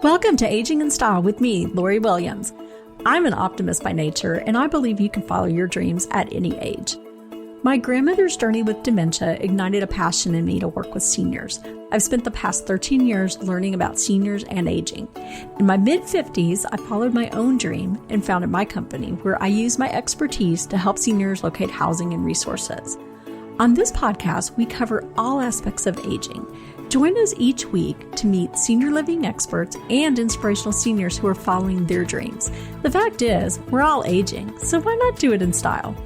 Welcome to Aging in Style with me, Lori Williams. I'm an optimist by nature, and I believe you can follow your dreams at any age. My grandmother's journey with dementia ignited a passion in me to work with seniors. I've spent the past 13 years learning about seniors and aging. In my mid-50s, I followed my own dream and founded my company, where I use my expertise to help seniors locate housing and resources. On this podcast, we cover all aspects of aging. Join us each week to meet senior living experts and inspirational seniors who are following their dreams. The fact is, we're all aging, so why not do it in style?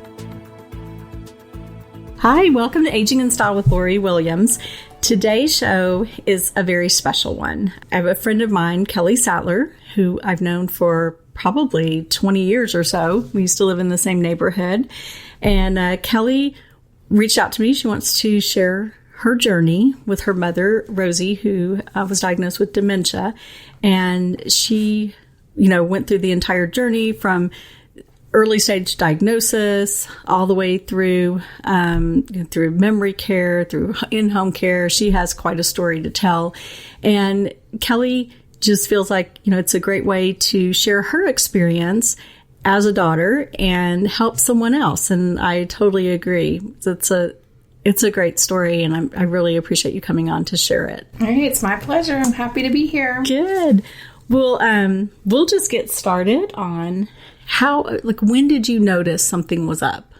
Hi, welcome to Aging in Style with Lori Williams. Today's show is a very special one. I have a friend of mine, Kelli Sattler, who I've known for probably 20 years or so. We used to live in the same neighborhood. And Kelli reached out to me. She wants to share her journey with her mother, Rosie, who was diagnosed with dementia. And she, went through the entire journey from early stage diagnosis all the way through memory care, through in-home care. She has quite a story to tell. And Kelli just feels like, it's a great way to share her experience as a daughter and help someone else. And I totally agree. It's a great story, and I really appreciate you coming on to share it. All right, it's my pleasure. I'm happy to be here. Good. Well, we'll just get started on when did you notice something was up?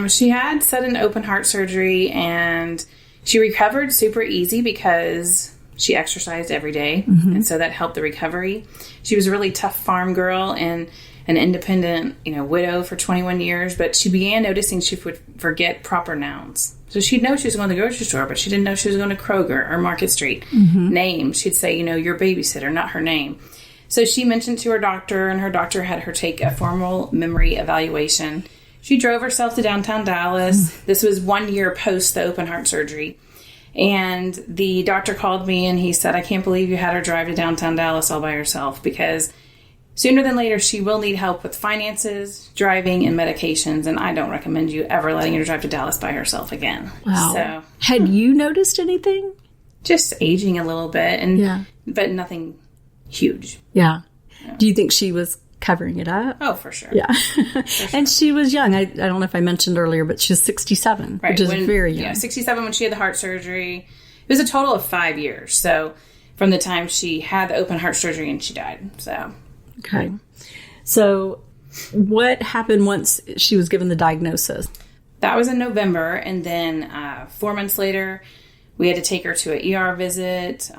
She had sudden open heart surgery, and she recovered super easy because she exercised every day, and so that helped the recovery. She was a really tough farm girl and an independent, widow for 21 years, but she began noticing she would forget proper nouns. So she'd know she was going to the grocery store, but she didn't know she was going to Kroger or Market Street. Name, she'd say, your babysitter, not her name. So she mentioned to her doctor, and her doctor had her take a formal memory evaluation. She drove herself to downtown Dallas. This was 1 year post the open heart surgery. And the doctor called me, and he said, I can't believe you had her drive to downtown Dallas all by herself, because sooner than later, she will need help with finances, driving, and medications, and I don't recommend you ever letting her drive to Dallas by herself again. Wow. So, had you noticed anything? Just aging a little bit, but nothing huge. Yeah. Do you think she was covering it up? Oh, for sure. Yeah. For sure. And she was young. I don't know if I mentioned earlier, but she's 67, which is very young. Yeah, 67 when she had the heart surgery. It was a total of 5 years. So from the time she had the open heart surgery and she died. So. Okay. So what happened once she was given the diagnosis? That was in November. And then 4 months later, we had to take her to an ER visit.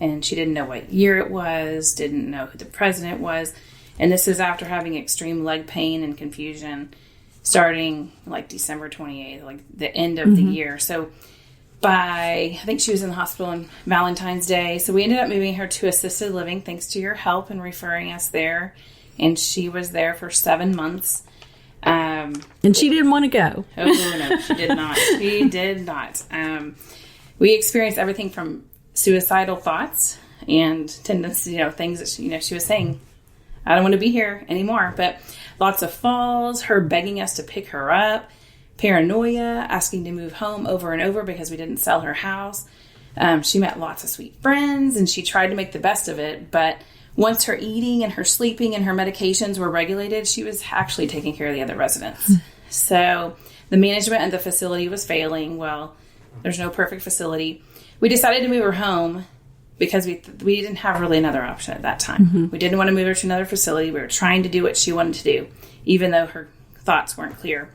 And she didn't know what year it was, didn't know who the president was. And this is after having extreme leg pain and confusion starting like December 28th, like the end of the year. So I think she was in the hospital on Valentine's Day. So we ended up moving her to assisted living thanks to your help and referring us there. And she was there for 7 months. And she didn't want to go. Oh, no, she did not. She did not. We experienced everything from suicidal thoughts and tendencies, things that, she was saying, I don't want to be here anymore. But lots of falls, her begging us to pick her up, paranoia, asking to move home over and over because we didn't sell her house. She met lots of sweet friends, and she tried to make the best of it. But once her eating and her sleeping and her medications were regulated, she was actually taking care of the other residents. So the management of the facility was failing. Well, there's no perfect facility. We decided to move her home because we didn't have really another option at that time. We didn't want to move her to another facility. We were trying to do what she wanted to do, even though her thoughts weren't clear.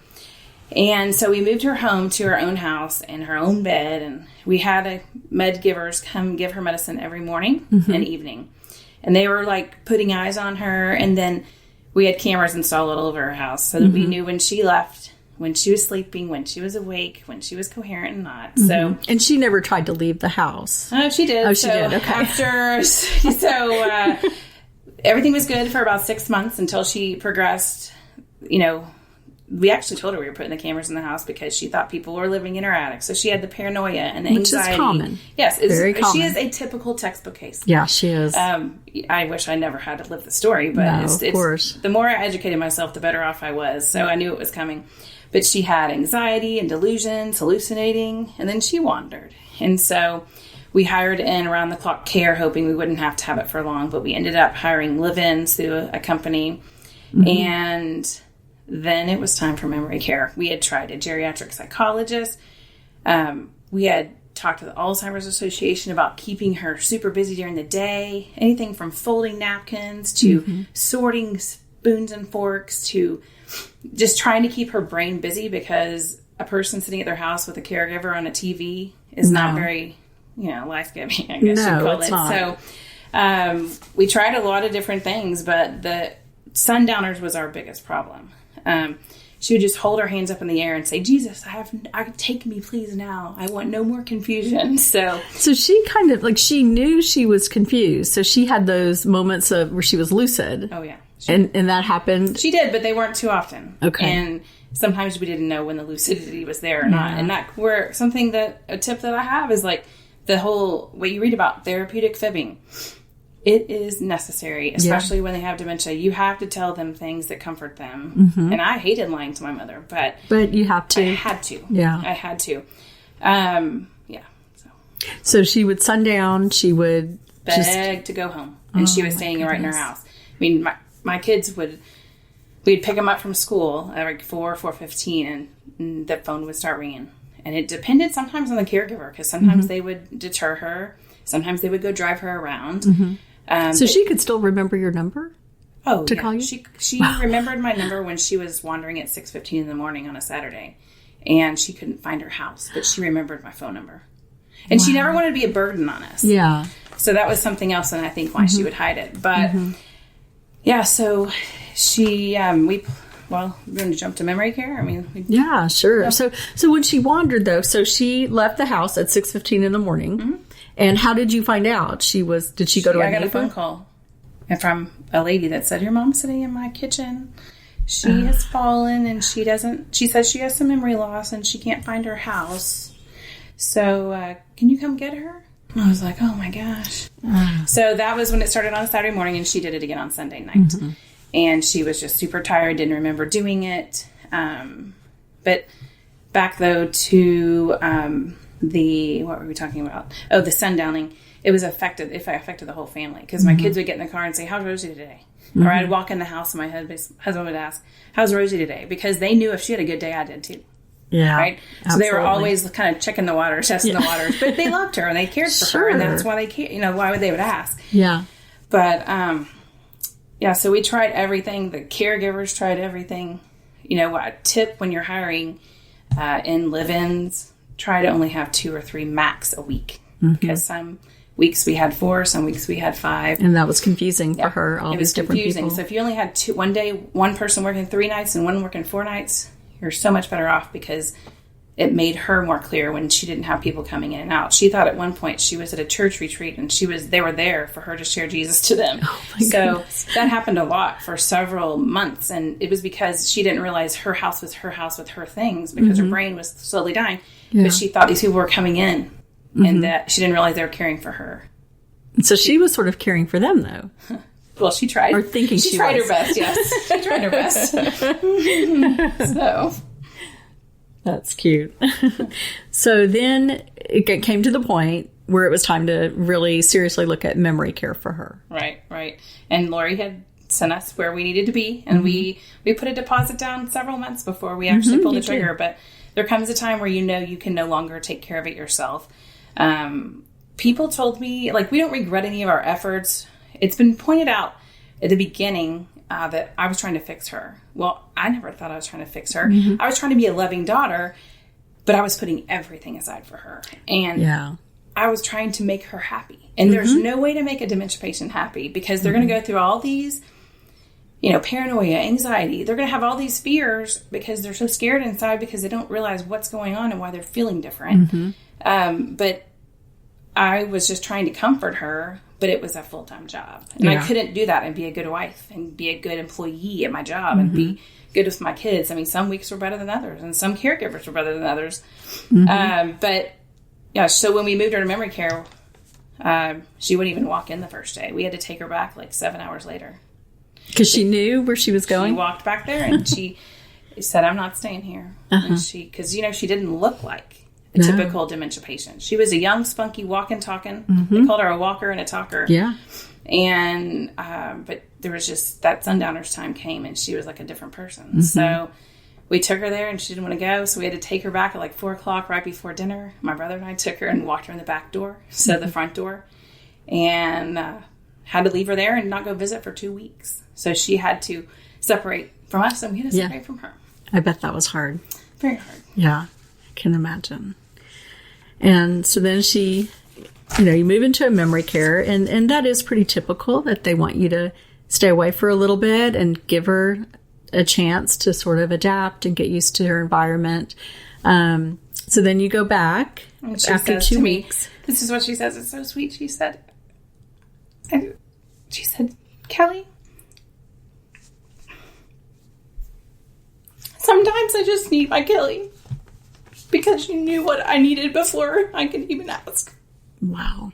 And so we moved her home to her own house and her own bed, and we had a med givers come give her medicine every morning and evening. And they were like putting eyes on her, and then we had cameras installed all over her house so that we knew when she left, when she was sleeping, when she was awake, when she was coherent and not. So, and she never tried to leave the house. Oh, she did. Oh, she did. Okay. Everything was good for about 6 months until she progressed. We actually told her we were putting the cameras in the house because she thought people were living in her attic. So she had the paranoia and the anxiety. Which is common. Yes. Very common. She is a typical textbook case. Yeah, she is. I wish I never had to live the story, but of course. The more I educated myself, the better off I was. So I knew it was coming. But she had anxiety and delusions, hallucinating, and then she wandered. And so we hired in around-the-clock care, hoping we wouldn't have to have it for long, but we ended up hiring live-ins through a company. And then it was time for memory care. We had tried a geriatric psychologist. We had talked to the Alzheimer's Association about keeping her super busy during the day. Anything from folding napkins to sorting spoons and forks to just trying to keep her brain busy, because a person sitting at their house with a caregiver on a TV is not very, life-giving, I guess you'd call it. Not. So we tried a lot of different things, but the sundowners was our biggest problem. She would just hold her hands up in the air and say, Jesus, take me please now. I want no more confusion. So she kind of, she knew she was confused. So she had those moments where she was lucid. Oh, yeah. And that happened? She did, but they weren't too often. Okay. And sometimes we didn't know when the lucidity was there or not. And a tip that I have is the whole, what you read about therapeutic fibbing. It is necessary, especially when they have dementia. You have to tell them things that comfort them. And I hated lying to my mother, but you have to. I had to. Yeah. I had to. So she would sundown, she would beg to go home. And she was staying right in her house. I mean, my kids we'd pick them up from school at 4:15, and the phone would start ringing. And it depended sometimes on the caregiver, because sometimes they would deter her. Sometimes they would go drive her around. So she could still remember your number? Oh, to call you? She remembered my number when she was wandering at 6:15 in the morning on a Saturday. And she couldn't find her house, but she remembered my phone number. And she never wanted to be a burden on us. Yeah. So that was something else, and I think why she would hide it. But, so she, we're going to jump to memory care. I mean, yeah, sure. Yeah. So when she wandered, though, so she left the house at 6:15 in the morning. And how did you find out? Did she go to a neighbor? I got a phone call from a lady that said, your mom's sitting in my kitchen. She has fallen, and she says she has some memory loss and she can't find her house. So, can you come get her? I was like, oh my gosh. So that was when it started on a Saturday morning, and she did it again on Sunday night. And she was just super tired, didn't remember doing it. But back though to, what were we talking about? Oh, the sundowning. It affected the whole family, because my kids would get in the car and say, how's Rosie today? Or I'd walk in the house and my husband would ask, how's Rosie today? Because they knew if she had a good day, I did too. Yeah. Right? Absolutely. So they were always kind of checking the waters, testing the waters. But they loved her and they cared for her, and that's why why they would ask. Yeah. But, so we tried everything. The caregivers tried everything. A tip when you're hiring in live-ins, try to only have 2 or 3 max a week. Because some weeks we had 4, some weeks we had 5. And that was confusing for her, all these different people. So if you only had one day, one person working 3 nights and one working 4 nights, you're so much better off, because it made her more clear when she didn't have people coming in and out. She thought at one point she was at a church retreat, and they were there for her to share Jesus to them. Oh my goodness. That happened a lot for several months, and it was because she didn't realize her house was her house with her things, because her brain was slowly dying. Yeah. But she thought these people were coming in, and that she didn't realize they were caring for her. So she was sort of caring for them, though. Well, she tried. Or thinking she tried her best, yes. She tried her best. So. That's cute. So then it came to the point where it was time to really seriously look at memory care for her. Right. And Lori had sent us where we needed to be, and we put a deposit down several months before we actually pulled the trigger. But there comes a time where you can no longer take care of it yourself. People told me, we don't regret any of our efforts. It's been pointed out at the beginning that I was trying to fix her. Well, I never thought I was trying to fix her. I was trying to be a loving daughter, but I was putting everything aside for her. And I was trying to make her happy. And there's no way to make a dementia patient happy, because they're going to go through all these, paranoia, anxiety. They're going to have all these fears because they're so scared inside, because they don't realize what's going on and why they're feeling different. But I was just trying to comfort her, but it was a full-time job. And I couldn't do that and be a good wife and be a good employee at my job and be good with my kids. I mean, some weeks were better than others, and some caregivers were better than others. So when we moved her to memory care, she wouldn't even walk in the first day. We had to take her back 7 hours later. Because she knew where she was going? She walked back there, and she said, I'm not staying here. Because, she didn't look like a typical dementia patient. She was a young, spunky, walking, talking. They called her a walker and a talker. Yeah. And, but there was just that sundowner's time came and she was like a different person. So we took her there and she didn't want to go. So we had to take her back at like 4:00 right before dinner. My brother and I took her and walked her in the back door instead of the front door, and had to leave her there and not go visit for 2 weeks. So she had to separate from us and we had to separate from her. I bet that was hard. Very hard. Yeah, I can imagine. And so then she, you move into a memory care, and that is pretty typical that they want you to stay away for a little bit and give her a chance to sort of adapt and get used to her environment. So then you go back after 2 weeks. This is what she says. It's so sweet. She said, Kelly, sometimes I just need my Kelly because you knew what I needed before I could even ask. Wow.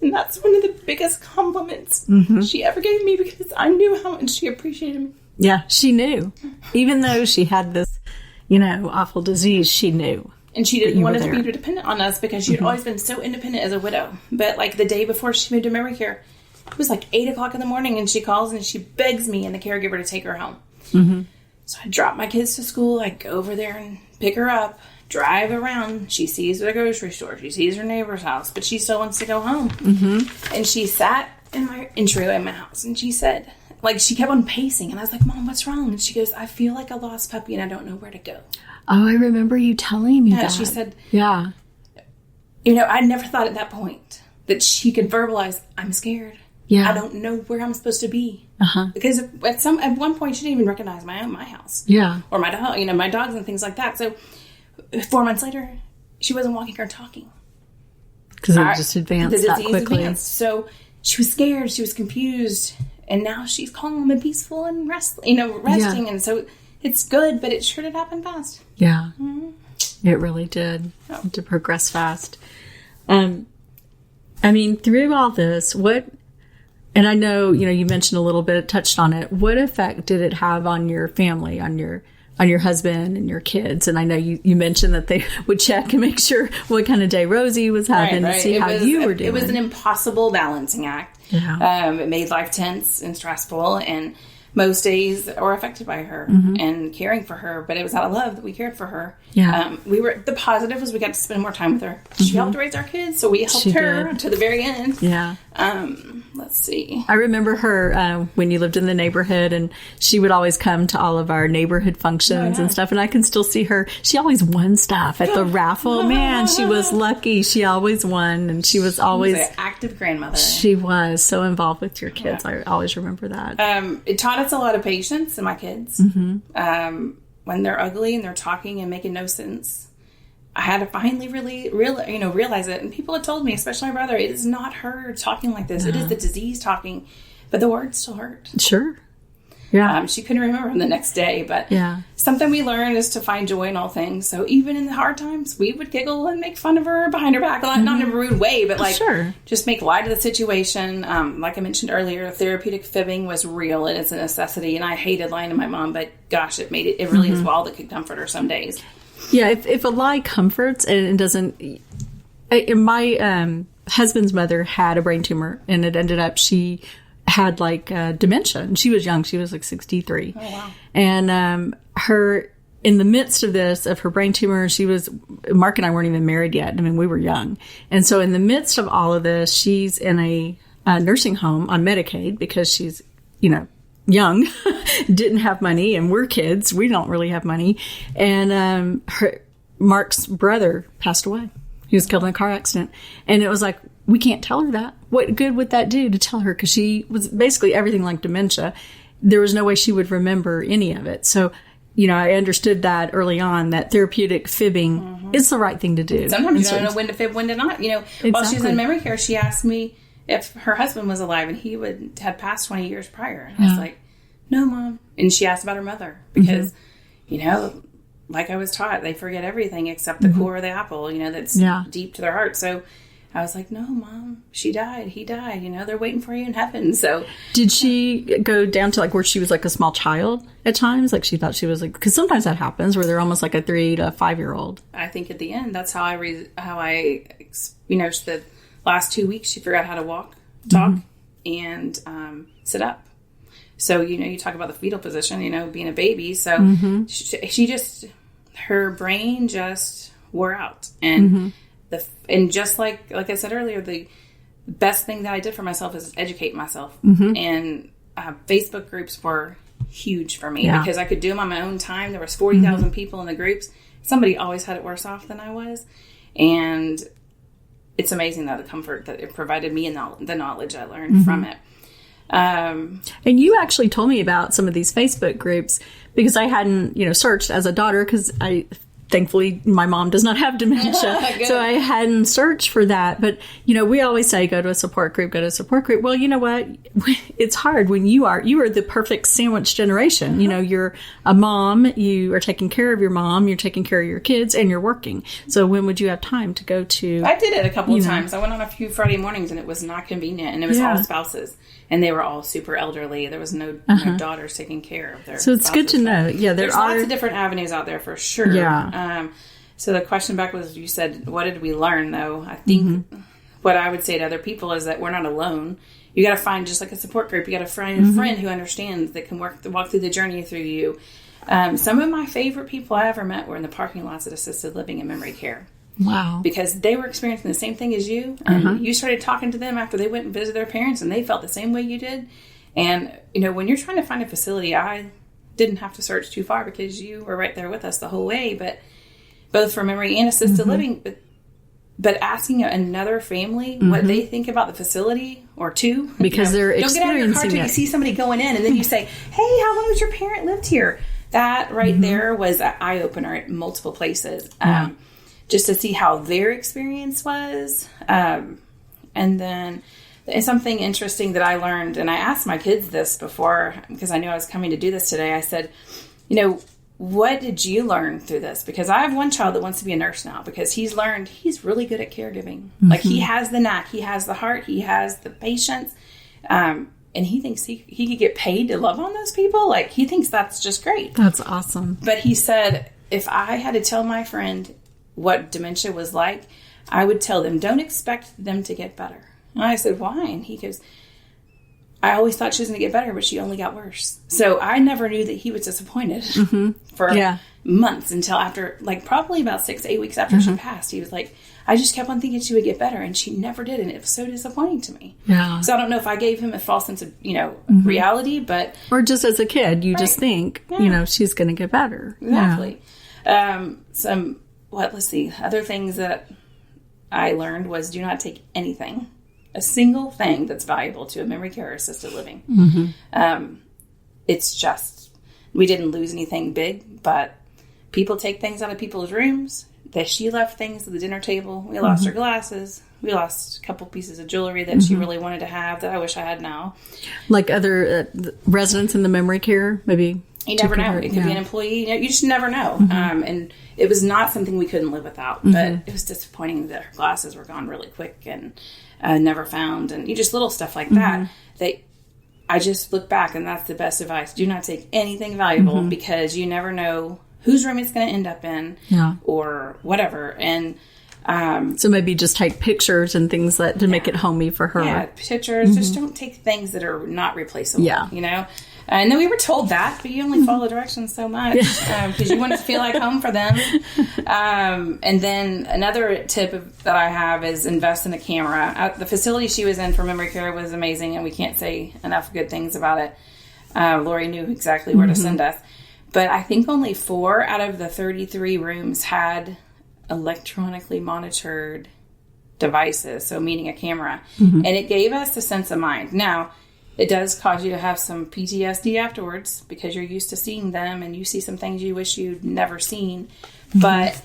And that's one of the biggest compliments she ever gave me, because I knew how much she appreciated me. Yeah, she knew. Even though she had this, awful disease, she knew. And she didn't want us to be dependent on us because she had always been so independent as a widow. But like the day before she moved to memory care, it was like 8:00 in the morning, and she calls and she begs me and the caregiver to take her home. So I drop my kids to school. I go over there and pick her up, drive around. She sees the grocery store. She sees her neighbor's house, but she still wants to go home. And she sat in my entryway in my house, and she said, like, she kept on pacing, and I was like, Mom, what's wrong? And she goes, I feel like a lost puppy, and I don't know where to go. Oh, I remember you telling me that. She said, yeah. I never thought at that point that she could verbalize, I'm scared. Yeah. I don't know where I'm supposed to be. Because at one point, she didn't even recognize my house. Yeah. Or my dog, my dogs and things like that. So 4 months later, she wasn't walking or talking. Because it just advanced that quickly. So she was scared. She was confused. And now she's calm and peaceful and resting. Yeah. And so it's good, but it sure did happen fast. Yeah. It really did. To progress fast. Through all this, and I know, you mentioned a little bit, touched on it. What effect did it have on your family, on your husband and your kids? And I know you mentioned that they would check and make sure what kind of day Rosie was having to see how you were doing. It was an impossible balancing act. Yeah. It made life tense and stressful, and most days were affected by her and caring for her, but it was out of love that we cared for her. Yeah. The positive was we got to spend more time with her. She helped raise our kids, so we helped her to the very end. Yeah. Let's see. I remember her when you lived in the neighborhood, and she would always come to all of our neighborhood functions and stuff, and I can still see her. She always won stuff at the raffle. Man, she was lucky. She always won, and she was always an active grandmother. She was so involved with your kids. I always remember that. It taught us a lot of patience in my kids. When they're ugly and they're talking and making no sense, I had to finally really realize it. And people had told me, especially my brother, it is not her talking like this. It is the disease talking, but the words still hurt. Sure. Yeah. She couldn't remember them the next day, but something we learned is to find joy in all things. So even in the hard times, we would giggle and make fun of her behind her back, not in a rude way, but just make light of the situation. Like I mentioned earlier, therapeutic fibbing was real and it's a necessity. And I hated lying to my mom, but gosh, it really is all that could comfort her some days. Yeah, if a lie comforts and it doesn't... My husband's mother had a brain tumor, and it ended up she had dementia, and she was young. She was 63. Oh, wow. And her, in the midst of this, of her brain tumor, Mark and I weren't even married yet. We were young. And so in the midst of all of this, she's in a nursing home on Medicaid because she's, young, didn't have money, and we're kids. We don't really have money. And Mark's brother passed away. He was killed in a car accident. And it was like, we can't tell her that. What good would that do to tell her? Because she was basically everything like dementia. There was no way she would remember any of it. So, I understood that early on, that therapeutic fibbing is the right thing to do. Sometimes you don't know when to fib, when to not. While she was in memory care, she asked me if her husband was alive, and he had passed 20 years prior. And I was like, no, Mom. And she asked about her mother because, like I was taught, they forget everything except the core of the apple, that's deep to their heart. So I was like, no, Mom, she died. He died. They're waiting for you in heaven. So did she go down to like where she was like a small child at times? Like she thought she was like, because sometimes that happens where they're almost like a 3 to 5 year old. I think at the end, that's how the last 2 weeks, she forgot how to walk, talk, and sit up. So, you talk about the fetal position, being a baby. So she just, her brain just wore out. And and just like I said earlier, the best thing that I did for myself is educate myself. And Facebook groups were huge for me because I could do them on my own time. There was 40,000 people in the groups. Somebody always had it worse off than I was. And it's amazing the comfort that it provided me and the knowledge I learned from it. And you actually told me about some of these Facebook groups because I hadn't, searched as a daughter because thankfully, my mom does not have dementia, so I hadn't searched for that. But, we always say, go to a support group, go to a support group. Well, you know what? It's hard when you are the perfect sandwich generation. You're a mom, you are taking care of your mom, you're taking care of your kids, and you're working. So when would you have time to go to... I did it a couple of times. I went on a few Friday mornings, and it was not convenient, and it was all spouses. And they were all super elderly. There was no daughters taking care of their So it's good to know. Yeah, there's lots of different avenues out there for sure. Yeah. So the question back was, you said, what did we learn, though? I think what I would say to other people is that we're not alone. You got to find, just like a support group, you got to find a friend who understands, that can walk through the journey through you. Some of my favorite people I ever met were in the parking lots at assisted living and memory care. Wow. Because they were experiencing the same thing as you. And you started talking to them after they went and visited their parents, and they felt the same way you did. And, when you're trying to find a facility, I didn't have to search too far because you were right there with us the whole way. But both for memory and assisted living, but asking another family what they think about the facility, or two. Because they're experiencing it. Don't get out of your car till you see somebody going in, and then you say, hey, how long has your parent lived here? That right there was an eye-opener at multiple places. Just to see how their experience was. And then something interesting that I learned, and I asked my kids this before, because I knew I was coming to do this today. I said, what did you learn through this? Because I have one child that wants to be a nurse now, because he's learned he's really good at caregiving. Like, he has the knack, he has the heart, he has the patience. And he thinks he could get paid to love on those people. Like, he thinks that's just great. That's awesome. But he said, if I had to tell my friend what dementia was like, I would tell them, don't expect them to get better. And I said, why? And he goes, I always thought she was going to get better, but she only got worse. So I never knew that he was disappointed for months, until after, like, probably about 6 to 8 weeks after she passed. He was like, I just kept on thinking she would get better, and she never did, and it was so disappointing to me. Yeah. So I don't know if I gave him a false sense of, reality, but... Or just as a kid, you just think, she's going to get better. Exactly. Let's see. Other things that I learned was, do not take anything, a single thing that's valuable to a memory care or assisted living. It's just, we didn't lose anything big, but people take things out of people's rooms. She left things at the dinner table. We lost her glasses. We lost a couple pieces of jewelry that she really wanted to have that I wish I had now. Like other residents in the memory care, maybe? You never know. It could be an employee. You just never know. And it was not something we couldn't live without. But it was disappointing that her glasses were gone really quick and never found. And just little stuff like that. I just look back, and that's the best advice. Do not take anything valuable, because you never know whose room it's going to end up in or whatever. And so maybe just take pictures and things to make it homey for her. Yeah, pictures. Just don't take things that are not replaceable. And then we were told that, but you only follow directions so much because you want it to feel like home for them. And then another tip that I have is invest in a camera. The facility she was in for memory care was amazing, and we can't say enough good things about it. Lori knew exactly where to send us. But I think only 4 out of the 33 rooms had electronically monitored devices, so meaning a camera. And it gave us a sense of mind. Now, it does cause you to have some PTSD afterwards, because you're used to seeing them and you see some things you wish you'd never seen. But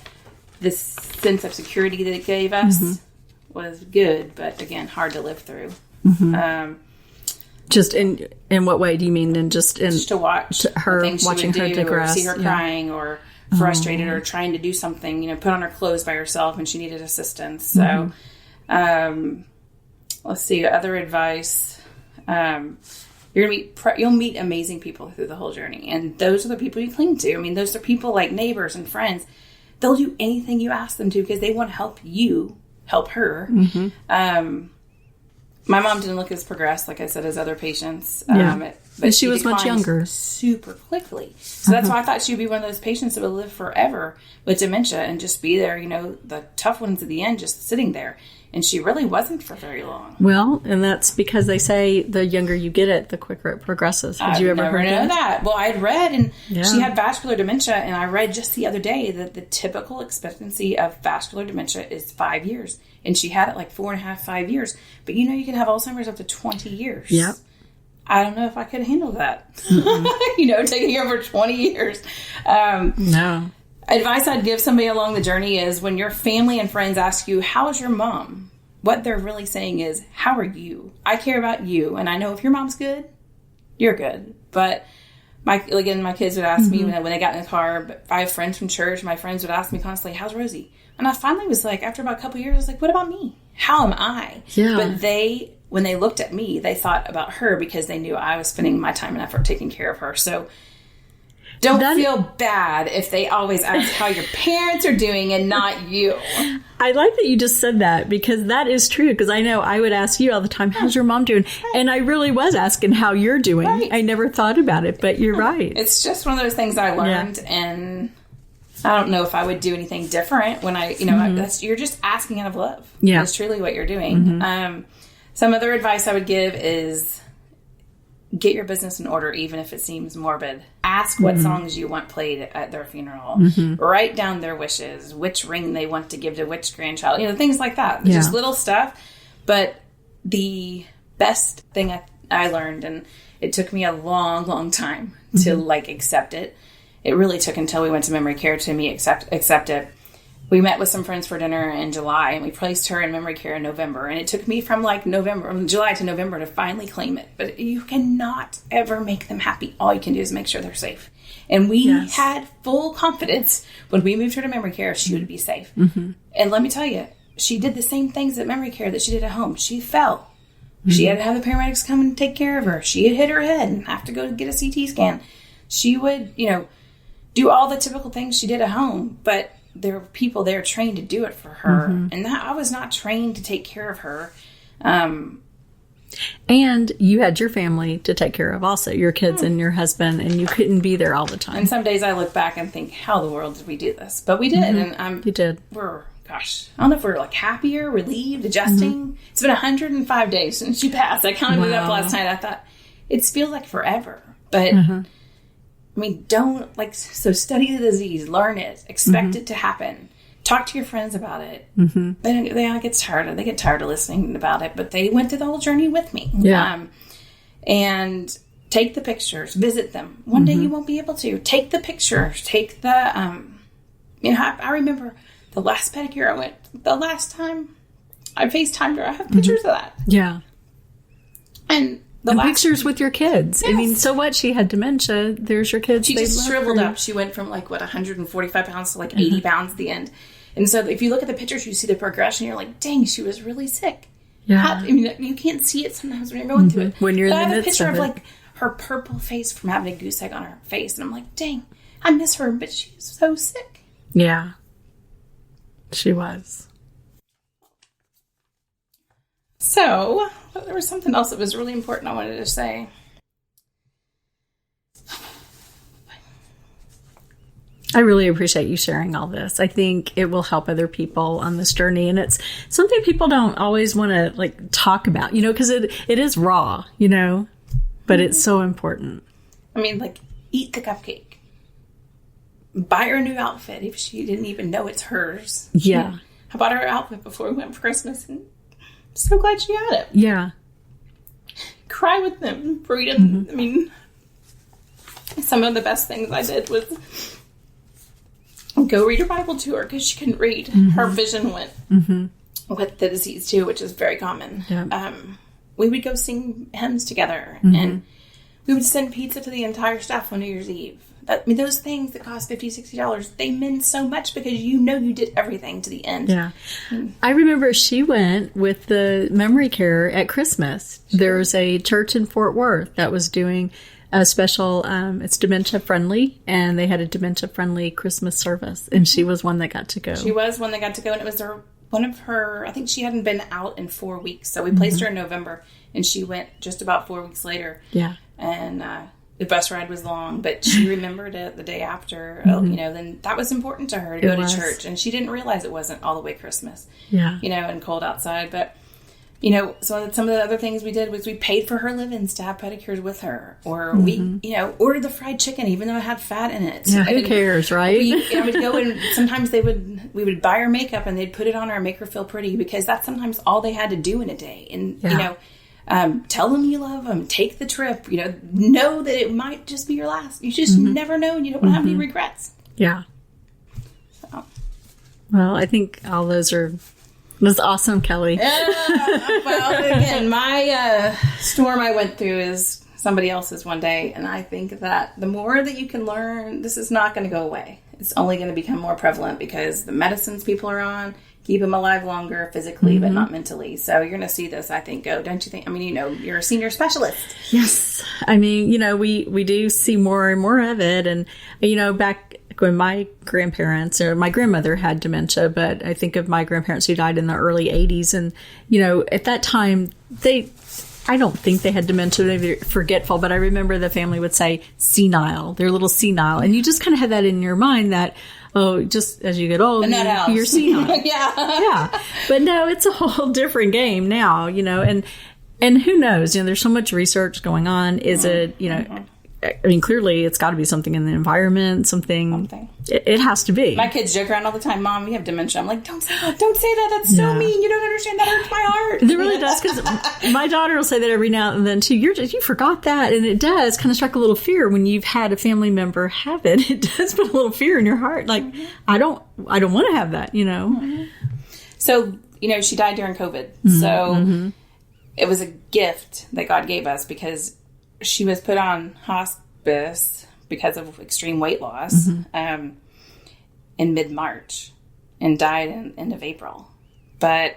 the sense of security that it gave us was good, but again, hard to live through. Just in what way do you mean? And just to watch her, watching her digress, see her crying or frustrated or trying to do something, put on her clothes by herself and she needed assistance. So Let's see, other advice. You'll meet amazing people through the whole journey. And those are the people you cling to. I mean, those are people like neighbors and friends. They'll do anything you ask them to because they want to help you help her. My mom didn't look as progressed, like I said, as other patients. But she was much younger. Super quickly. So that's why I thought she'd be one of those patients that would live forever with dementia and just be there, the tough ones at the end, just sitting there. And she really wasn't for very long. Well, and that's because they say the younger you get it, the quicker it progresses. Had you ever heard that? Well, I'd read, and she had vascular dementia, and I read just the other day that the typical expectancy of vascular dementia is 5 years. And she had it like 4.5, 5 years. But you can have Alzheimer's up to 20 years. Yep. I don't know if I could handle that. Taking care for 20 years. No. Advice I'd give somebody along the journey is when your family and friends ask you, how's your mom? What they're really saying is, how are you? I care about you. And I know if your mom's good, you're good. But my kids would ask me when they got in the car, but I have friends from church. My friends would ask me constantly, how's Rosie? And I finally was like, after about a couple of years, I was like, what about me? How am I? Yeah. But when they looked at me, they thought about her because they knew I was spending my time and effort taking care of her. So don't feel bad if they always ask how your parents are doing and not you. I like that you just said that because that is true. Because I know I would ask you all the time, how's your mom doing? And I really was asking how you're doing. Right. I never thought about it, but you're right. It's just one of those things I learned, and I don't know if I would do anything different when you're just asking out of love. Yeah. That's truly what you're doing. Some other advice I would give is get your business in order, even if it seems morbid. Ask what songs you want played at their funeral. Write down their wishes, which ring they want to give to which grandchild, things like that. Yeah. Just little stuff. But the best thing I learned, and it took me a long, long time to accept it. It really took until we went to memory care to me accept it. We met with some friends for dinner in July, and we placed her in memory care in November. And it took me from July to November to finally claim it. But you cannot ever make them happy. All you can do is make sure they're safe. And we had full confidence when we moved her to memory care, she would be safe. And let me tell you, she did the same things at memory care that she did at home. She fell. She had to have the paramedics come and take care of her. She had hit her head and have to go get a CT scan. She would, do all the typical things she did at home, but there were people there trained to do it for her. And that I was not trained to take care of her. And you had your family to take care of also, your kids and your husband, and you couldn't be there all the time. And some days I look back and think, how in the world did we do this? But we did. And you did. I don't know if we're happier, relieved, adjusting. It's been 105 days since she passed. I counted it up last night. I thought, it feels like forever. But don't study the disease, learn it, expect it to happen. Talk to your friends about it. They all get tired. They get tired of listening about it, but they went through the whole journey with me. Yeah. And take the pictures, visit them. One day you won't be able to. Take the pictures. Take the. I remember the last pedicure I went. The last time I FaceTimed her, I have pictures of that. Yeah. And pictures with your kids. Yes. I mean, so what? She had dementia. There's your kids. She just shriveled up. She went from 145 pounds to 80 pounds at the end. And so if you look at the pictures, you see the progression. You're like, dang, she was really sick. Yeah. You can't see it sometimes when you're going through it. When you're in the I midst have a picture of her purple face from having a goose egg on her face. And I'm like, dang, I miss her, but she's so sick. Yeah. She was. So, there was something else that was really important I wanted to say. I really appreciate you sharing all this. I think it will help other people on this journey. And it's something people don't always want to talk about, because it is raw, but it's so important. I mean, eat the cupcake. Buy her a new outfit if she didn't even know it's hers. Yeah. I bought her an outfit before we went for Christmas, and I'm so glad she had it. Yeah. Cry with them. Read them. I mean, some of the best things I did was go read a Bible to her because she couldn't read. Her vision went with the disease too, which is very common. Yeah. We would go sing hymns together, and we would send pizza to the entire staff on New Year's Eve. those things that cost $50, $60, they mean so much because you did everything to the end. Yeah. I remember she went with the memory care at Christmas. Sure. There was a church in Fort Worth that was doing a special, it's dementia friendly, and they had a dementia friendly Christmas service, and she was one that got to go. She was one that got to go, and it was one of her, I think she hadn't been out in 4 weeks, so we placed her in November, and she went just about 4 weeks later. Yeah. And the bus ride was long, but she remembered it the day after. Then that was important to her to go to church, and she didn't realize it wasn't all the way Christmas. Yeah. And cold outside, but so some of the other things we did was we paid for her live-ins to have pedicures with her, or we, ordered the fried chicken even though it had fat in it. Yeah, who cares, right? We would go and sometimes we would buy her makeup and they'd put it on her and make her feel pretty, because that's sometimes all they had to do in a day. And tell them you love them, take the trip. Know that it might just be your last. You just never know, and you don't want to have any regrets. Yeah. So. Well, I think all those are. That's awesome, Kelly. Well, again, my storm I went through is somebody else's one day, and I think that the more that you can learn, this is not going to go away. It's only going to become more prevalent because the medicines people are on keep them alive longer physically, but not mentally. So you're going to see this, I think, go, don't you think? I mean, you're a senior specialist. Yes. I mean, we do see more and more of it. And, back when my grandparents or my grandmother had dementia, but I think of my grandparents who died in the early 80s. And, at that time, I don't think they had dementia. They were forgetful, but I remember the family would say senile. They're a little senile. And you just kind of had that in your mind that, just as you get old, you're senile. Yeah. But no, it's a whole different game now, and who knows, there's so much research going on. Is it, I mean, clearly it's got to be something in the environment, something. It has to be. My kids joke around all the time, Mom, you have dementia. I'm like, don't say that. That's so mean. You don't understand. That hurts my heart. It really does, because my daughter will say that every now and then too. You forgot that. And it does kind of strike a little fear when you've had a family member have it. It does put a little fear in your heart. Like, I don't want to have that, So, she died during COVID. So it was a gift that God gave us, because she was put on hospice because of extreme weight loss in mid-March and died in end of April. But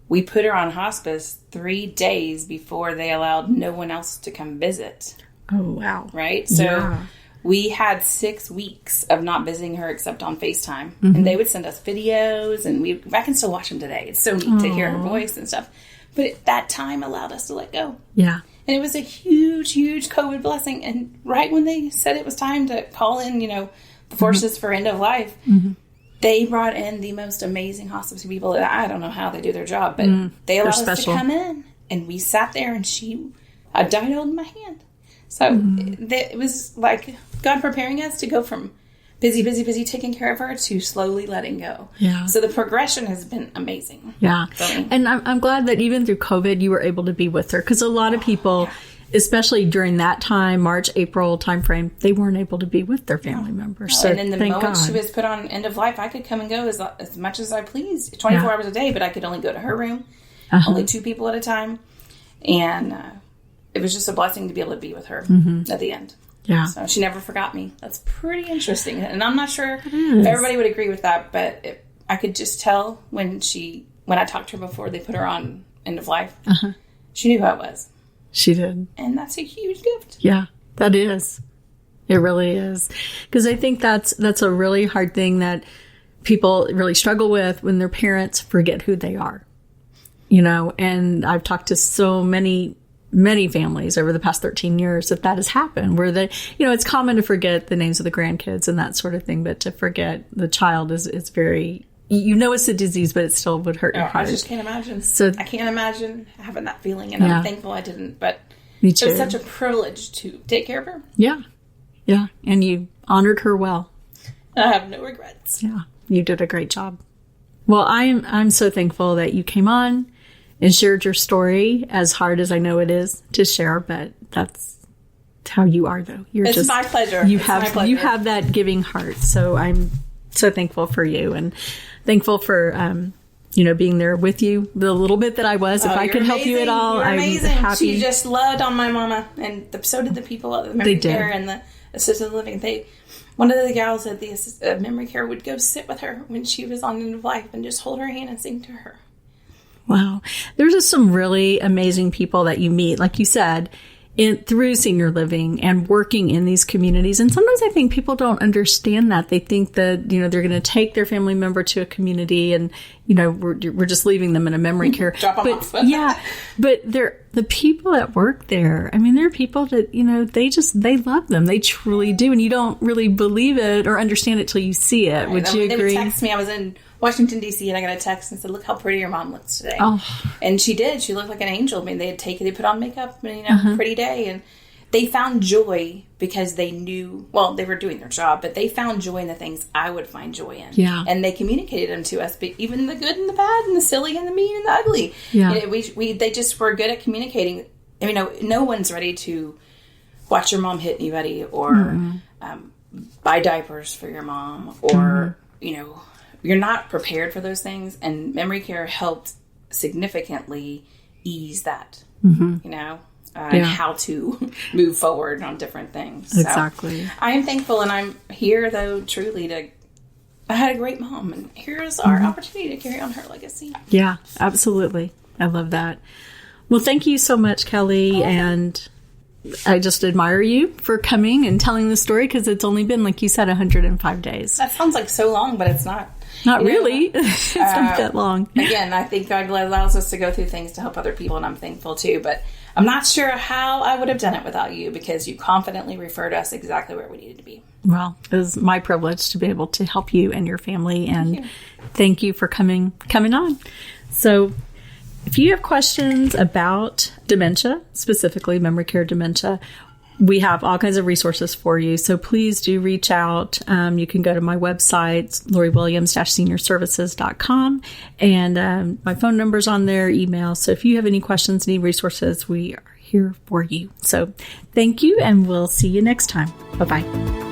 we put her on hospice 3 days before they allowed no one else to come visit. Oh, wow. Right? So we had 6 weeks of not visiting her except on FaceTime. And they would send us videos, and I can still watch them today. It's so neat to hear her voice and stuff. But that time allowed us to let go. Yeah. And it was a huge, huge COVID blessing. And right when they said it was time to call in, the forces for end of life, they brought in the most amazing hospice people. I don't know how they do their job, but they allowed us to come in. And we sat there, and I died holding my hand. So it was like God preparing us to go from busy, taking care of her, to slowly letting go. Yeah. So the progression has been amazing. Yeah. And I'm glad that even through COVID, you were able to be with her, because a lot of people, especially during that time, March, April timeframe, they weren't able to be with their family members. So and in the moment she was put on end of life, I could come and go as much as I pleased, 24 hours a day, but I could only go to her room, only 2 people at a time. And it was just a blessing to be able to be with her at the end. Yeah. So she never forgot me. That's pretty interesting. And I'm not sure if everybody would agree with that, but I could just tell when I talked to her before they put her on end of life, she knew who I was. She did. And that's a huge gift. Yeah, that is. It really is. Because I think that's a really hard thing that people really struggle with when their parents forget who they are. And I've talked to so many families over the past 13 years that has happened, where it's common to forget the names of the grandkids and that sort of thing, but to forget the child is very, it's a disease, but it still would hurt your heart. I just can't imagine. So I can't imagine having that feeling, and I'm thankful I didn't, but me too. It was such a privilege to take care of her. Yeah. Yeah. And you honored her well. I have no regrets. Yeah. You did a great job. Well, I'm so thankful that you came on and shared your story, as hard as I know it is to share, but that's how you are, though. It's my pleasure. You have that giving heart. So I'm so thankful for you, and thankful for being there with you the little bit that I was. If I could help you at all, you're I'm amazing. happy. She just loved on my mama, and so did the people at the memory care and the assisted living. One of the gals at the memory care would go sit with her when she was on end of life and just hold her hand and sing to her. Wow. There's just some really amazing people that you meet, like you said, through senior living and working in these communities. And sometimes I think people don't understand that. They think that, they're going to take their family member to a community and, we're just leaving them in a memory care. Drop them off. Yeah. But the people that work there, I mean, there are people that, they love them. They truly do. And you don't really believe it or understand it till you see it. Right. Would you agree? They would text me. I was in Washington, D.C., and I got a text and said, look how pretty your mom looks today. Oh. And she did. She looked like an angel. I mean, they put on makeup and, pretty day. And they found joy because they knew, well, they were doing their job, but they found joy in the things I would find joy in. Yeah. And they communicated them to us, but even the good and the bad and the silly and the mean and the ugly. Yeah. They just were good at communicating. I mean, no one's ready to watch your mom hit anybody or buy diapers for your mom or, you're not prepared for those things, and memory care helped significantly ease that, and how to move forward on different things. Exactly. So I am thankful, and I'm here, though, truly I had a great mom, and here's our opportunity to carry on her legacy. Yeah, absolutely. I love that. Well, thank you so much, Kelli, and I just admire you for coming and telling the story because it's only been, like you said, 105 days. That sounds like so long, but it's not. Not really. It's not that long. Again, I think God allows us to go through things to help other people, and I'm thankful too. But I'm not sure how I would have done it without you because you confidently referred us exactly where we needed to be. Well, it was my privilege to be able to help you and your family, and thank you for coming on. So if you have questions about dementia, specifically memory care dementia, we have all kinds of resources for you. So please do reach out. You can go to my website, loriwilliams-seniorservices.com. And my phone number's on there, email. So if you have any questions, need resources, we are here for you. So thank you, and we'll see you next time. Bye-bye.